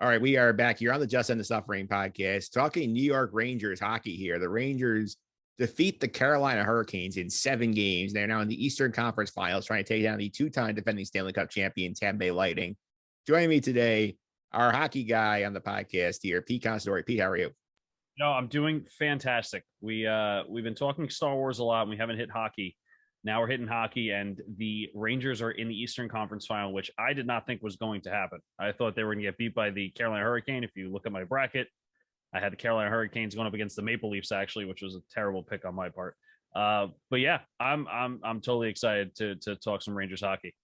All right, we are back here on the Just End the Suffering podcast, talking New York Rangers hockey here. The Rangers defeat the Carolina Hurricanes in 7 games. They're now in the Eastern Conference Finals, trying to take down the 2-time defending Stanley Cup champion Tampa Bay Lightning. Joining me today, our hockey guy on the podcast here, Pete Consadori. Pete, how are you? No, I'm doing fantastic. We've been talking Star Wars a lot, and we haven't hit hockey. Now we're hitting hockey, and the Rangers are in the Eastern Conference Final, which I did not think was going to happen. I thought they were going to get beat by the Carolina Hurricane. If you look at my bracket, I had the Carolina Hurricanes going up against the Maple Leafs, actually, which was a terrible pick on my part. But yeah, I'm totally excited to talk some Rangers hockey.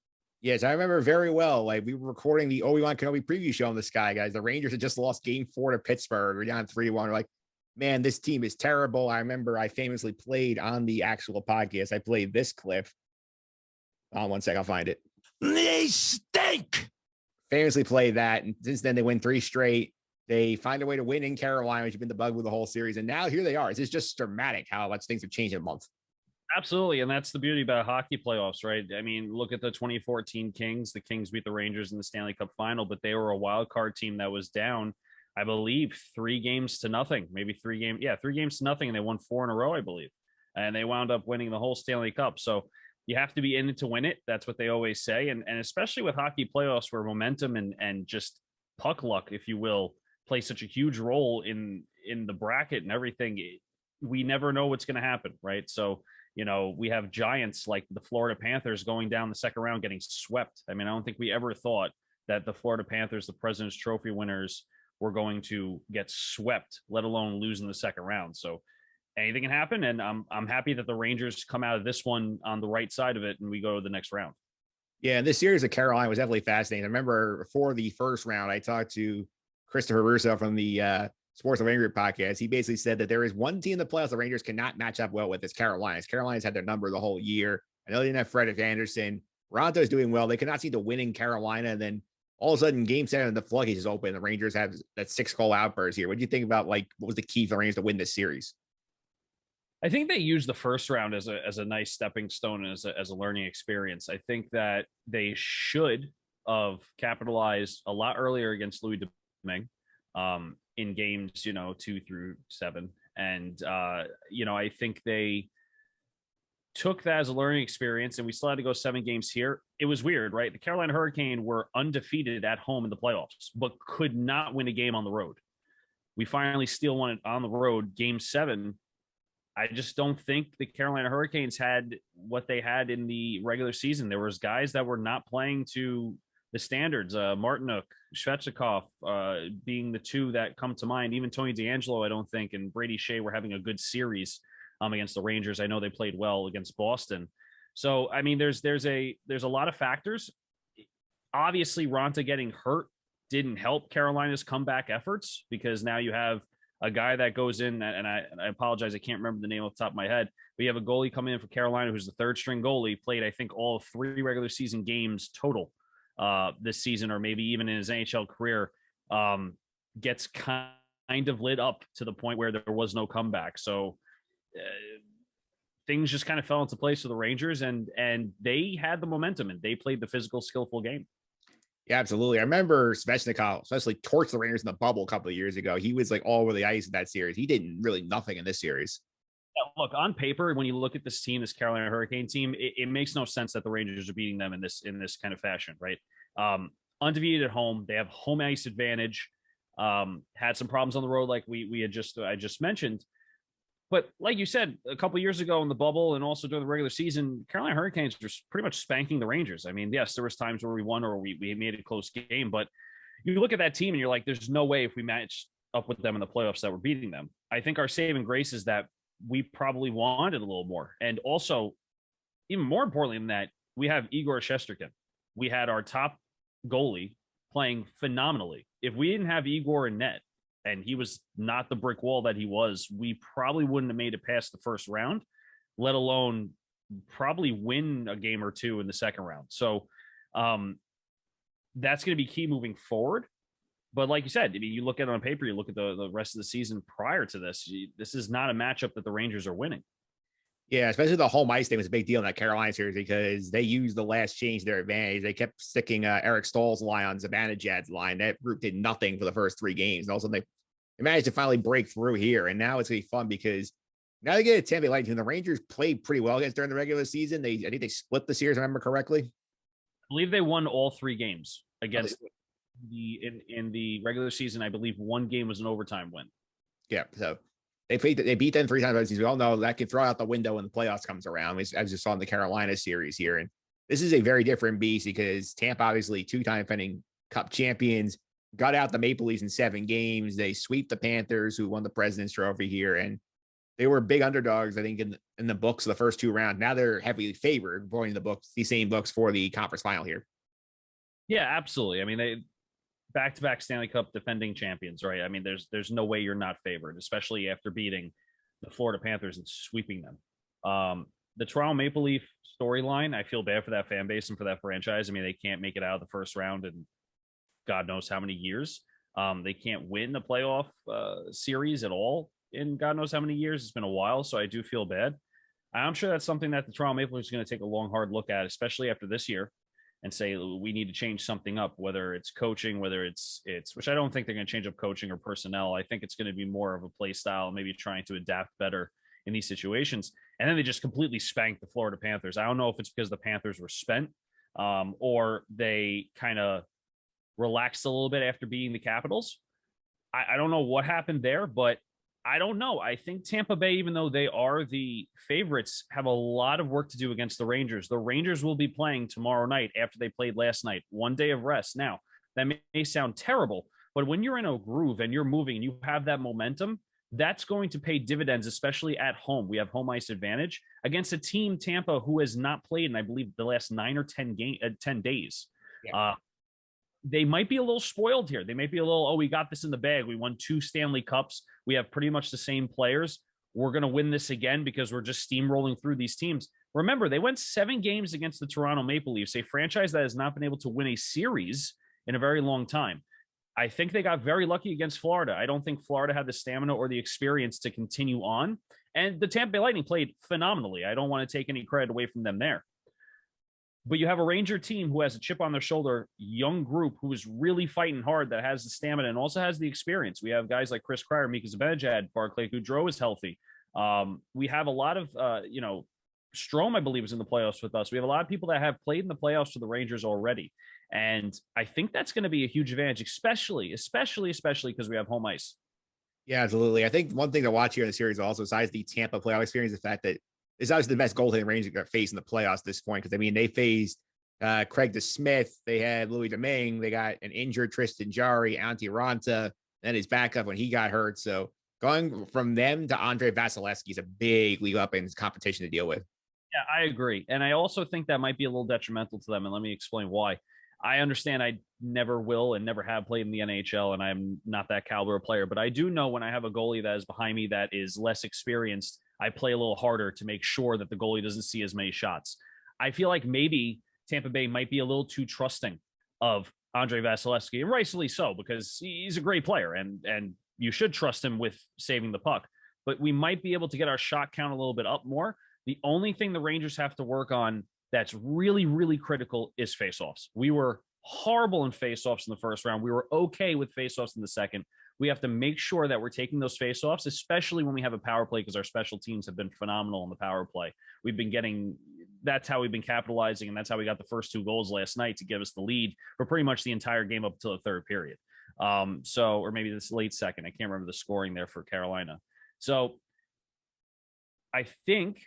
Yes, I remember very well. Like, we were recording the Obi-Wan Kenobi preview show on the Sky, guys. The Rangers had just lost Game 4 to Pittsburgh. We're down 3-1. We're like, man, this team is terrible. I remember I famously played on the actual podcast. I played this clip. Hold on one sec, I'll find it. They stink. Famously played that, and since then they win 3 straight. They find a way to win in Carolina, which has been the bug with the whole series, and now here they are. It's just dramatic how much things have changed in a month. Absolutely, and that's the beauty about hockey playoffs, right? I mean, look at the 2014 Kings. The Kings beat the Rangers in the Stanley Cup final, but they were a wild card team that was down, I believe, 3-0, maybe 3-0, and they won 4 in a row, I believe. And they wound up winning the whole Stanley Cup. So you have to be in it to win it. That's what they always say. And especially with hockey playoffs where momentum and just puck luck, if you will, play such a huge role in the bracket and everything, we never know what's going to happen, right? So, we have giants like the Florida Panthers going down the second round, getting swept. I mean, I don't think we ever thought that the Florida Panthers, the President's Trophy winners, were going to get swept, let alone lose in the second round. So anything can happen, and I'm happy that the Rangers come out of this one on the right side of it, and we go to the next round. Yeah, this series of Carolina was definitely fascinating. I remember before the first round, I talked to Christopher Russo from the Sports of Angry podcast. He basically said that there is one team in the playoffs the Rangers cannot match up well with. It's Carolina's. Carolina's had their number the whole year. I know they didn't have Frederick Anderson. Toronto's doing well. They cannot seem to win in Carolina, and then all of a sudden, Game 7, the floodgates is open. The Rangers have that 6-goal outburst here. What do you think about, what was the key for the Rangers to win this series? I think they used the first round as a nice stepping stone and as a learning experience. I think that they should have capitalized a lot earlier against Louis Domingue in games, 2 through 7. And, I think they took that as a learning experience, and we still had to go 7 games here. It was weird, right? The Carolina Hurricane were undefeated at home in the playoffs, but could not win a game on the road. We finally still won it on the road, Game 7. I just don't think the Carolina Hurricanes had what they had in the regular season. There was guys that were not playing to the standards. Martinuk, Svechnikov being the 2 that come to mind. Even Tony DeAngelo, I don't think, and Brady Shea were having a good series against the Rangers. I know they played well against Boston. So, I mean, there's a lot of factors. Obviously, Ronta getting hurt didn't help Carolina's comeback efforts, because now you have a guy that goes in, and I apologize, I can't remember the name off the top of my head, but you have a goalie coming in for Carolina who's the 3rd-string goalie, played, I think, all 3 regular season games total this season, or maybe even in his NHL career, gets kind of lit up to the point where there was no comeback. So things just kind of fell into place for the Rangers, and they had the momentum, and they played the physical, skillful game. Yeah, absolutely. I remember Svechnikov especially torched the Rangers in the bubble a couple of years ago. He was all over the ice in that series. He did really nothing in this series. Yeah, look, on paper, when you look at this team, this Carolina Hurricane team, it makes no sense that the Rangers are beating them in this kind of fashion, right? Undefeated at home, they have home ice advantage. Had some problems on the road, like I just mentioned. But like you said, a couple of years ago in the bubble and also during the regular season, Carolina Hurricanes were pretty much spanking the Rangers. I mean, yes, there was times where we won or we made a close game, but you look at that team and you're like, there's no way if we matched up with them in the playoffs that we're beating them. I think our saving grace is that we probably wanted a little more. And also, even more importantly than that, we have Igor Shesterkin. We had our top goalie playing phenomenally. If we didn't have Igor in net, and he was not the brick wall that he was, we probably wouldn't have made it past the first round, let alone probably win a game or 2 in the second round. So that's going to be key moving forward. But like you said, I mean, you look at it on paper, you look at the rest of the season prior to this, this is not a matchup that the Rangers are winning. Yeah, especially the home ice thing was a big deal in that Carolina series because they used the last change to their advantage. They kept sticking Eric Stahl's line on Zibanejad's line. That group did nothing for the first 3 games. And all of a sudden they managed to finally break through here. And now it's going to be fun because now they get a Tampa Bay Lightning. The Rangers played pretty well against during the regular season. I think they split the series, if I remember correctly. I believe they won all 3 games against in the regular season. I believe one game was an overtime win. Yeah, so they beat them 3 times. We all know that can throw out the window when the playoffs comes around, as you saw in the Carolina series here. And this is a very different beast because Tampa, obviously 2-time defending Cup champions, got out the Maple Leafs in 7 games. They sweep the Panthers, who won the President's Trophy here, and they were big underdogs, I think, in the books of the first 2 rounds. Now they're heavily favored, according to the books, these same books for the conference final here. Yeah, absolutely. I mean, they back-to-back Stanley Cup defending champions, right? I mean, there's no way you're not favored, especially after beating the Florida Panthers and sweeping them. The Toronto Maple Leaf storyline, I feel bad for that fan base and for that franchise. I mean, they can't make it out of the first round in God knows how many years. They can't win a playoff series at all in God knows how many years. It's been a while, so I do feel bad. I'm sure that's something that the Toronto Maple Leafs is going to take a long, hard look at, especially after this year, and say we need to change something up, whether it's coaching, whether it's which I don't think they're going to change up coaching or personnel. I think it's going to be more of a play style, maybe trying to adapt better in these situations. And then they just completely spanked the Florida Panthers. I don't know if it's because the Panthers were spent or they kind of relaxed a little bit after beating the Capitals. I don't know what happened there, but I don't know. I think Tampa Bay, even though they are the favorites, have a lot of work to do against the Rangers. The Rangers will be playing tomorrow night after they played last night. 1 day of rest. Now, that may sound terrible, but when you're in a groove and you're moving and you have that momentum, that's going to pay dividends, especially at home. We have home ice advantage against a team, Tampa, who has not played in, I believe, the last 9 or 10 days. Yeah. They might be a little spoiled here. They might be a little, oh, we got this in the bag. We won 2 Stanley Cups. We have pretty much the same players. We're going to win this again because we're just steamrolling through these teams. Remember, they went 7 games against the Toronto Maple Leafs, a franchise that has not been able to win a series in a very long time. I think they got very lucky against Florida. I don't think Florida had the stamina or the experience to continue on. And the Tampa Bay Lightning played phenomenally. I don't want to take any credit away from them there. But you have a Ranger team who has a chip on their shoulder, young group who is really fighting hard, that has the stamina and also has the experience. We have guys like Chris Kreider, Mika Zibanejad, Barclay Goodrow is healthy. We have a lot of, Strome, I believe, is in the playoffs with us. We have a lot of people that have played in the playoffs for the Rangers already. And I think that's going to be a huge advantage, especially because we have home ice. Yeah, absolutely. I think one thing to watch here in the series also, besides the Tampa playoff experience, the fact that it's obviously the best goaltending Rangers got faced in the playoffs at this point. Because I mean, they faced Craig DeSmith, they had Louis Domingue, they got an injured Tristan Jarry, Antti Ranta, then his backup when he got hurt. So going from them to Andre Vasilevsky is a big league up in competition to deal with. Yeah, I agree. And I also think that might be a little detrimental to them. And let me explain why. I understand I never will and never have played in the NHL, and I'm not that caliber of player. But I do know when I have a goalie that is behind me that is less experienced, I play a little harder to make sure that the goalie doesn't see as many shots. I feel like maybe Tampa Bay might be a little too trusting of Andre Vasilevsky, and rightfully so, because he's a great player, and you should trust him with saving the puck. But we might be able to get our shot count a little bit up more. The only thing the Rangers have to work on that's really, really critical is faceoffs. We were horrible in faceoffs in the first round. We were okay with faceoffs in the second. We have to make sure that we're taking those faceoffs, especially when we have a power play, because our special teams have been phenomenal in the power play. That's how we've been capitalizing, and that's how we got the first 2 goals last night to give us the lead for pretty much the entire game up until the third period. Or maybe this late second. I can't remember the scoring there for Carolina. So I think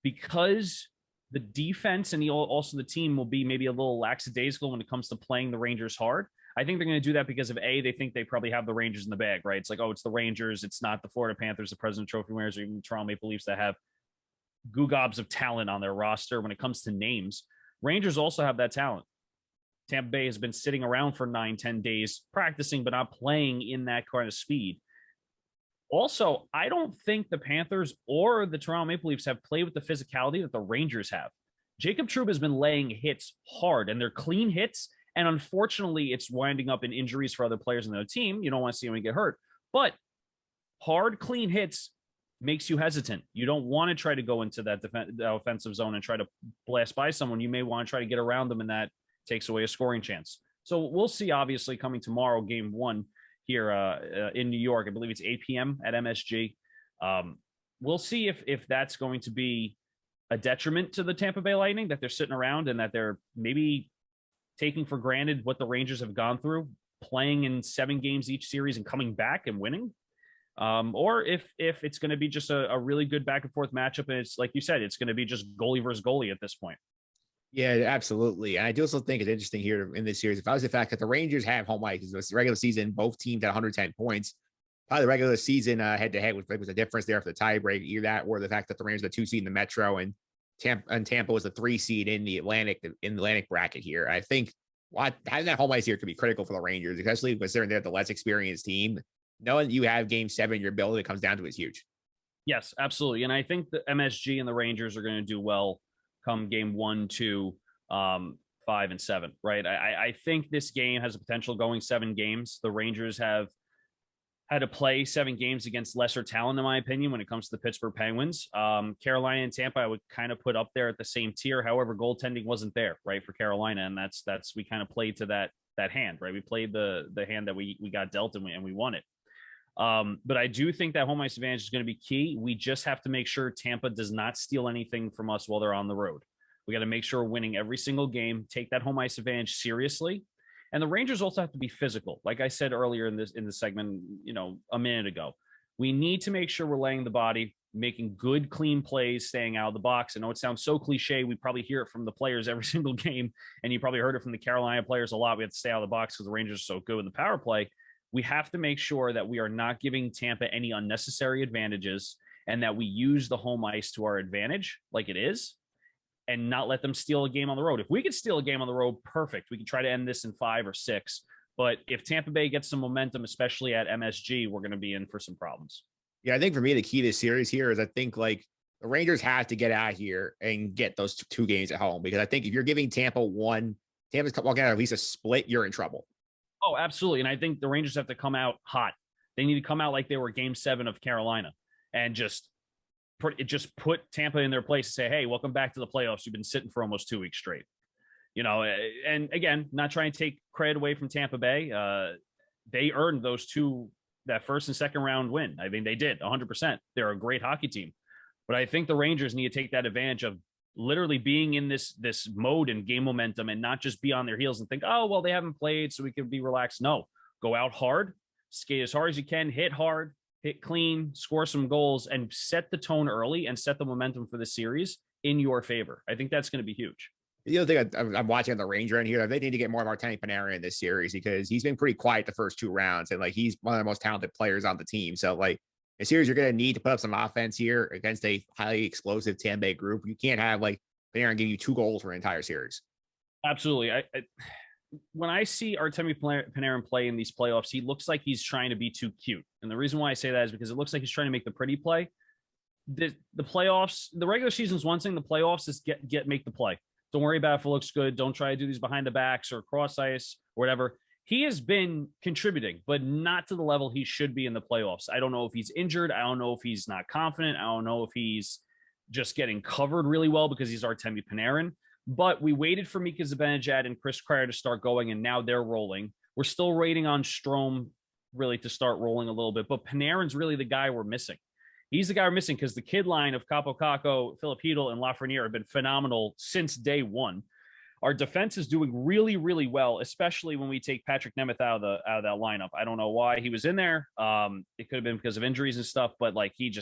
because the defense and also the team will be maybe a little lackadaisical when it comes to playing the Rangers hard. I think they're going to do that because of they think they probably have the Rangers in the bag, right? It's like, oh, it's the Rangers. It's not the Florida Panthers, the President Trophy winners, or even the Toronto Maple Leafs that have goo-gobs of talent on their roster when it comes to names. Rangers also have that talent. Tampa Bay has been sitting around for 9-10 days practicing, but not playing in that kind of speed. Also, I don't think the Panthers or the Toronto Maple Leafs have played with the physicality that the Rangers have. Jacob Trouba has been laying hits hard, and they're clean hits. And unfortunately, it's winding up in injuries for other players in their team. You don't want to see anyone get hurt. But hard, clean hits makes you hesitant. You don't want to try to go into that offensive zone and try to blast by someone. You may want to try to get around them, and that takes away a scoring chance. So we'll see, obviously, coming tomorrow, game one here in New York. I believe it's 8 p.m. at MSG. We'll see if that's going to be a detriment to the Tampa Bay Lightning, that they're sitting around and that they're maybe taking for granted what the Rangers have gone through, playing in 7 games each series and coming back and winning. Or if it's going to be just a really good back and forth matchup, and it's like you said, it's going to be just goalie versus goalie at this point. Yeah, absolutely. And I do also think it's interesting here in this series. If I was the fact that the Rangers have home ice, it's the regular season, both teams at 110 points. Probably the regular season head to head was a difference there for the tiebreak. Either that or the fact that the Rangers are the 2 seed in the Metro and Tampa was the 3 seed in the Atlantic bracket here. I think having that home ice here could be critical for the Rangers, especially considering they're the less experienced team. Knowing you have game 7, your ability comes down to is huge. Yes, absolutely. And I think the MSG and the Rangers are going to do well come game 1, 2, 5, and 7, right? I think this game has a potential going 7 games. The Rangers have had to play 7 games against lesser talent, in my opinion, when it comes to the Pittsburgh Penguins. Carolina and Tampa, I would kind of put up there at the same tier. However, goaltending wasn't there, right, for Carolina, and that's we kind of played to that hand, right? We played the hand that we got dealt and we won it. But I do think that home ice advantage is going to be key. We just have to make sure Tampa does not steal anything from us while they're on the road. We got to make sure we're winning every single game, take that home ice advantage seriously. And the Rangers also have to be physical. Like I said earlier in the segment, a minute ago, we need to make sure we're laying the body, making good, clean plays, staying out of the box. I know it sounds so cliche. We probably hear it from the players every single game, and you probably heard it from the Carolina players a lot. We have to stay out of the box because the Rangers are so good in the power play. We have to make sure that we are not giving Tampa any unnecessary advantages and that we use the home ice to our advantage like it is and not let them steal a game on the road. If we could steal a game on the road, perfect. We can try to end this in 5 or 6. But if Tampa Bay gets some momentum, especially at MSG, we're going to be in for some problems. Yeah, I think for me, the key to this series here is I think like the Rangers have to get out here and get those 2 games at home, because I think if you're giving Tampa one, Tampa's walking out at least a split, you're in trouble. Oh, absolutely. And I think the Rangers have to come out hot. They need to come out like they were game 7 of Carolina and just put Tampa in their place and say, hey, welcome back to the playoffs. You've been sitting for almost 2 weeks straight. And again, not trying to take credit away from Tampa Bay. They earned those 2, that first and second round win. I mean, they did 100%. They're a great hockey team. But I think the Rangers need to take that advantage of literally being in this mode and game momentum and not just be on their heels and think, oh, well, they haven't played, so we can be relaxed. No, go out hard, skate as hard as you can, hit hard, hit clean, score some goals, and set the tone early and set the momentum for the series in your favor. I think that's going to be huge. The other thing I'm watching on the Ranger in here, they need to get more of Artemi Panarin in this series because he's been pretty quiet the first 2 rounds, and like he's one of the most talented players on the team. So like a series, you're going to need to put up some offense here against a highly explosive Tampa Bay group. You can't have like Panarin give you 2 goals for an entire series. Absolutely. When I see Artemi Panarin play in these playoffs, he looks like he's trying to be too cute. And the reason why I say that is because it looks like he's trying to make the pretty play. The playoffs, the regular season is one thing. The playoffs is make the play. Don't worry about if it looks good. Don't try to do these behind the backs or cross ice or whatever. He has been contributing, but not to the level he should be in the playoffs. I don't know if he's injured. I don't know if he's not confident. I don't know if he's just getting covered really well because he's Artemi Panarin. But we waited for Mika Zibanejad and Chris Kreider to start going, and now they're rolling. We're still waiting on Strome really to start rolling a little bit, but Panarin's really the guy we're missing. He's the guy we're missing because the kid line of Capo Caco, Philip Hedl, and Lafreniere have been phenomenal since day one. Our defense is doing really, really well, especially when we take Patrick Nemeth out of that lineup. I don't know why he was in there. It could have been because of injuries and stuff, but like he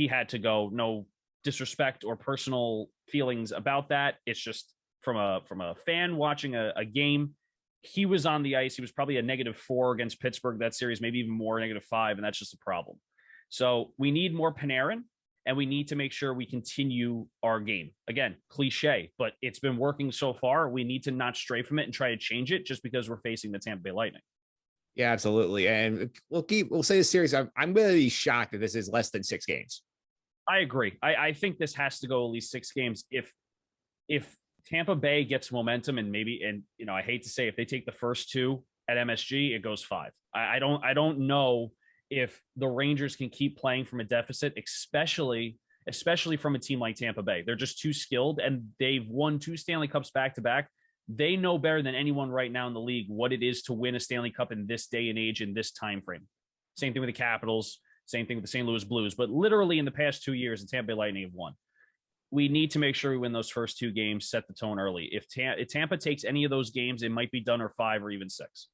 had to go. No disrespect or personal feelings about that. It's just from a fan watching a game. He was on the ice. He was probably a -4 against Pittsburgh that series, maybe even more, -5, and that's just a problem. So we need more Panarin, and we need to make sure we continue our game. Again, cliche, but it's been working so far. We need to not stray from it and try to change it just because we're facing the Tampa Bay Lightning. Yeah, absolutely. And we'll say the series. I'm going to be shocked if this is less than 6 games. I agree. I think this has to go at least 6 games. If Tampa Bay gets momentum and I hate to say if they take the first 2 at MSG, it goes 5. I don't know if the Rangers can keep playing from a deficit, especially from a team like Tampa Bay. They're just too skilled, and they've won 2 Stanley Cups back to back. They know better than anyone right now in the league what it is to win a Stanley Cup in this day and age, in this time frame. Same thing with the Capitals, same thing with the St. Louis Blues. But literally in the past 2 years, the Tampa Bay Lightning have won. We need to make sure we win those first 2 games, set the tone early. If Tampa takes any of those games, it might be done or 5 or even 6.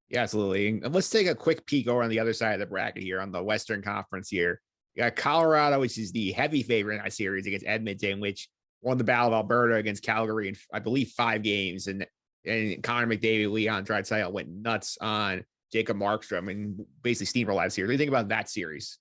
Yeah, absolutely. And let's take a quick peek over on the other side of the bracket here on the Western Conference here. You got Colorado, which is the heavy favorite in that series against Edmonton, which won the Battle of Alberta against Calgary in, I believe, 5 games. And Connor McDavid, Leon Draisaitl went nuts on Jacob Markstrom and basically steamrolled that series. What do you think about that series?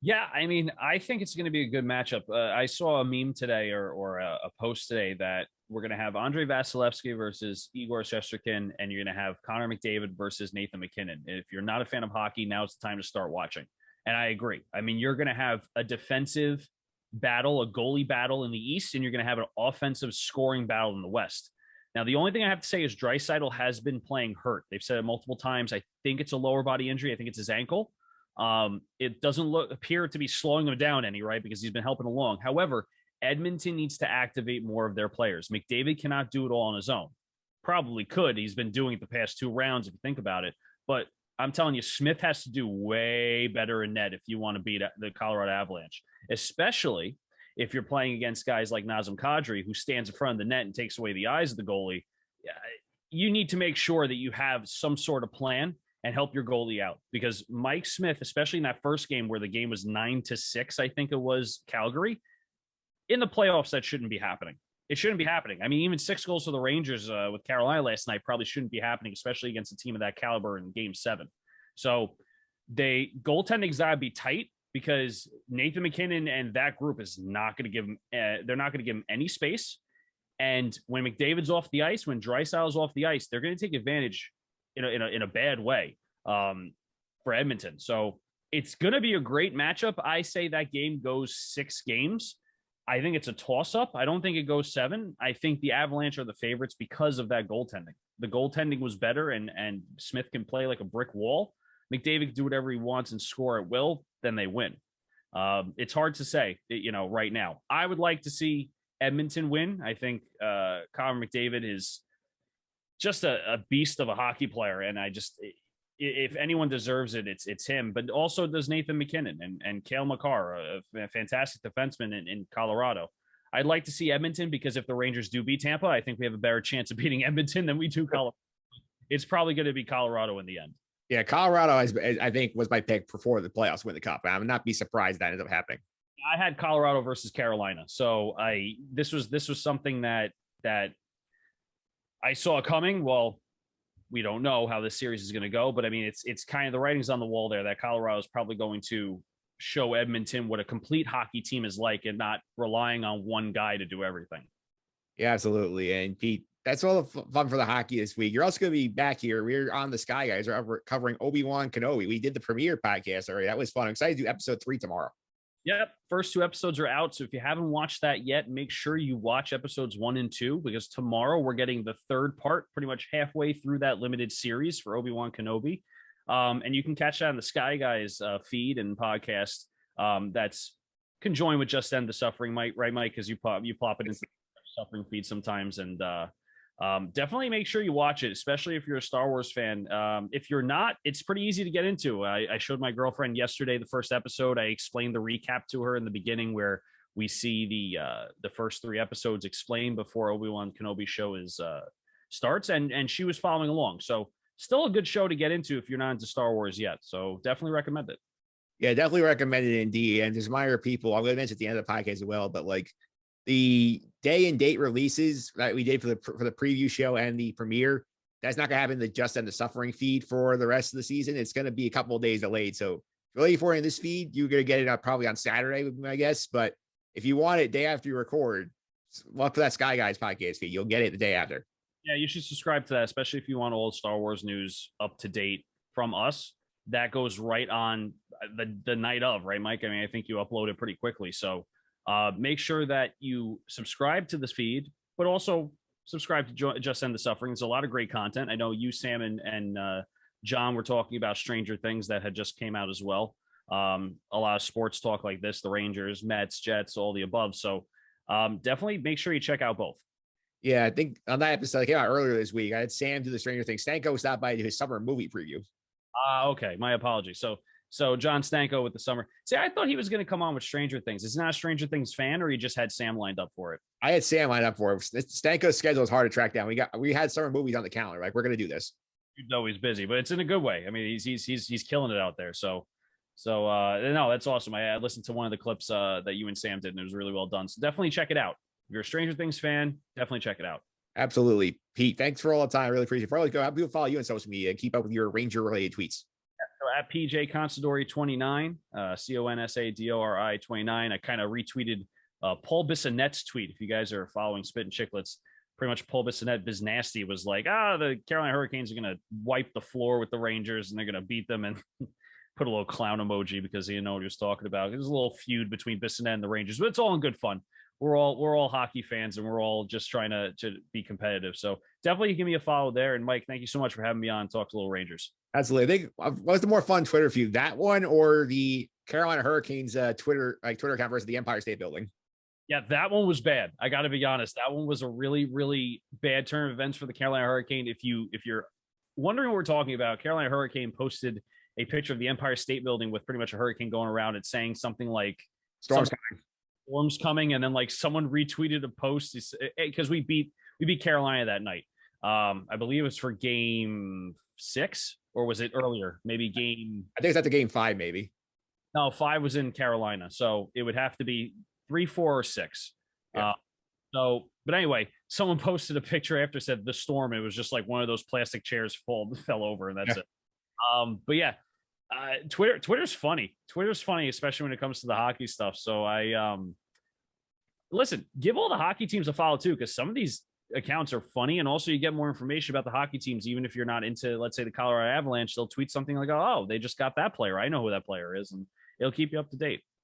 Yeah, I mean, I think it's going to be a good matchup. I saw a meme today or a post today that we're going to have Andrei Vasilevsky versus Igor Shesterkin, and you're going to have Connor McDavid versus Nathan MacKinnon. If you're not a fan of hockey, now's the time to start watching. And I agree. I mean, you're going to have a defensive battle, a goalie battle in the East, and you're going to have an offensive scoring battle in the West. Now, the only thing I have to say is Draisaitl has been playing hurt. They've said it multiple times. I think it's a lower body injury. I think it's his ankle. It doesn't appear to be slowing him down any, right? Because he's been helping along. However, Edmonton needs to activate more of their players. McDavid cannot do it all on his own. Probably could. He's been doing it the past 2 rounds, if you think about it. But I'm telling you, Smith has to do way better in net if you want to beat the Colorado Avalanche, especially if you're playing against guys like Nazem Kadri, who stands in front of the net and takes away the eyes of the goalie. You need to make sure that you have some sort of plan and help your goalie out, because Mike Smith, especially in that first game where the game was 9-6, I think it was Calgary, in the playoffs, that shouldn't be happening. It shouldn't be happening. I mean, even 6 goals for the Rangers with Carolina last night probably shouldn't be happening, especially against a team of that caliber in game 7. So goaltending's got to be tight, because Nathan MacKinnon and that group is not going to give him, they're not going to give him any space. And when McDavid's off the ice, when Draisaitl's off the ice, they're going to take advantage in a bad way for Edmonton. So it's going to be a great matchup. I say that game goes 6 games. I think it's a toss-up. I don't think it goes 7. I think the Avalanche are the favorites because of that goaltending. The goaltending was better, and Smith can play like a brick wall. McDavid can do whatever he wants and score at will, then they win. It's hard to say, right now. I would like to see Edmonton win. I think Connor McDavid is just a beast of a hockey player, and if anyone deserves it, it's him. But also does Nathan MacKinnon and Cale Makar, a fantastic defenseman in Colorado. I'd like to see Edmonton, because if the Rangers do beat Tampa, I think we have a better chance of beating Edmonton than we do Colorado. It's probably going to be Colorado in the end. Yeah, Colorado, I think, was my pick before the playoffs win the cup. I would not be surprised that ends up happening. I had Colorado versus Carolina, so this was something that I saw coming. Well, we don't know how this series is going to go, but I mean, it's kind of the writing's on the wall there that Colorado is probably going to show Edmonton what a complete hockey team is like, and not relying on one guy to do everything. Yeah, absolutely. And Pete, that's all the fun for the hockey this week. You're also going to be back here. We're on the Sky Guys. We're covering Obi-Wan Kenobi. We did the premiere podcast already. That was fun. I'm excited to do episode 3 tomorrow. Yep. First 2 episodes are out. So if you haven't watched that yet, make sure you watch episodes 1 and 2, because tomorrow we're getting the 3rd part, pretty much halfway through that limited series for Obi-Wan Kenobi. And you can catch that on the Sky Guys feed and podcast. That's conjoined with Just End the Suffering, Mike, right, Mike? Because you plop it into the Suffering feed sometimes. And definitely make sure you watch it, especially if you're a Star Wars fan. If you're not, it's pretty easy to get into. I showed my girlfriend yesterday the first episode. I explained the recap to her in the beginning, where we see the first 3 episodes explained before Obi-Wan Kenobi show starts, and she was following along. So still a good show to get into if you're not into Star Wars yet. So definitely recommend it. Yeah, definitely recommend it indeed. And just minor people, I'm going to mention at the end of the podcast as well, but like the day and date releases that we did for the preview show and the premiere, that's not going to happen in the Just End the Suffering feed for the rest of the season. It's going to be a couple of days delayed. So if you're looking for it in this feed, you're going to get it probably on Saturday, would be my guess. But if you want it day after you record, look for that Sky Guys podcast feed. You'll get it the day after. Yeah, you should subscribe to that, especially if you want all Star Wars news up to date from us. That goes right on the night of, right, Mike? I mean, I think you upload it pretty quickly. So make sure that you subscribe to this feed, but also subscribe to Just End the Suffering. There's a lot of great content. I know you, Sam, and John were talking about Stranger Things that had just came out as well. A lot of sports talk like this, the Rangers, Mets, Jets, all the above. So definitely make sure you check out both. Yeah, I think on that episode that came out earlier this week, I had Sam do the Stranger Things. Stanko stopped by to his summer movie preview. Okay. My apologies. So John Stanko with the summer. See, I thought he was going to come on with Stranger Things. Is he not a Stranger Things fan, or he just had Sam lined up for it? I had Sam lined up for it. Stanko's schedule is hard to track down. We had summer movies on the calendar. Like, we're gonna do this. You know he's busy, but it's in a good way. I mean, he's killing it out there. So no, that's awesome. I listened to one of the clips that you and Sam did, and it was really well done. So definitely check it out. If you're a Stranger Things fan, definitely check it out. Absolutely, Pete. Thanks for all the time. I really appreciate it. Probably go. How people follow you on social media and keep up with your Ranger related tweets. So at PJ Consadori 29, Consadori 29. I kind of retweeted Paul Bissonnette's tweet. If you guys are following Spit and Chicklets, pretty much Paul Bissonnette Biznasty was like, the Carolina Hurricanes are going to wipe the floor with the Rangers and they're going to beat them, and put a little clown emoji because he didn't know what he was talking about. There's a little feud between Bissonnette and the Rangers, but it's all in good fun. We're all hockey fans, and we're all just trying to be competitive. So definitely give me a follow there. And Mike, thank you so much for having me on Talk to Little Rangers. Absolutely. I think what's the more fun Twitter feud, that one or the Carolina Hurricanes Twitter account versus the Empire State Building? Yeah, that one was bad. I got to be honest. That one was a really, really bad turn of events for the Carolina Hurricane. If you're wondering what we're talking about, Carolina Hurricane posted a picture of the Empire State Building with pretty much a hurricane going around it, saying something like storms coming, and then like someone retweeted a post because we beat Carolina that night. I believe it was for game 6, or was it earlier? Maybe game. I think it's at the game 5, maybe. No, 5 was in Carolina, so it would have to be 3, 4, or 6. Yeah. But anyway, someone posted a picture after, said the storm. It was just like one of those plastic chairs fell over, and that's it. But yeah, Twitter's funny. Twitter's funny, especially when it comes to the hockey stuff. So I listen, give all the hockey teams a follow too, because some of these accounts are funny, and also you get more information about the hockey teams. Even if you're not into, let's say, the Colorado Avalanche, they'll tweet something like, "Oh, they just got that player. I know who that player is," and it'll keep you up to date.